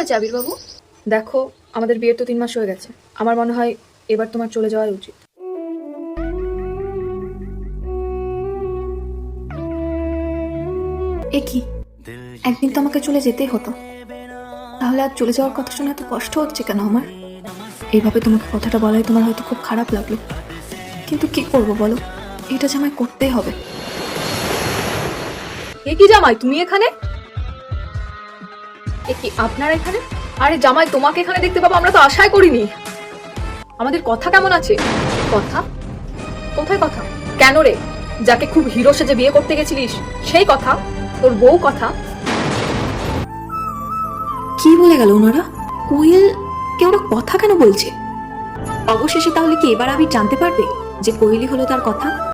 হয়েছে আবির বাবু? দেখো, আমাদের বিয়ের তো 3 মাস হয়ে গেছে। আমার মনে হয় এবার তোমার চলে যাওয়াই উচিত। এ কি, একদিন তো আমাকে চলে যেতেই হতো, তাহলে আর চলে যাওয়ার কথা শুনে এত কষ্ট হচ্ছে কেন আমার? এইভাবে তোমাকে কথাটা বলাই তোমার হয়তো খুব খারাপ লাগলো, কিন্তু কি করব বলো, এটা যে আমায় করতেই হবে। এ কি জামাই, তুমি এখানে? এ কি আপনারা এখানে? আরে জামাই, তোমাকে এখানে দেখতে পাবো আমরা তো আশাই করিনি। আমাদের কথা কেমন আছে? কথা? কোথায় কথা? কেন রে? যাকে খুব হিরো সেজে বিয়ে করতে গেছিলিস সেই কথা? তোর বউ কথা? কি বলে গেল ওনারা? কোয়েল কে ওরা কথা কেন বলছে? অবশেষে তাহলে কি এবার আমি জানতে পারবে যে কোয়েলই হলো তার কথা?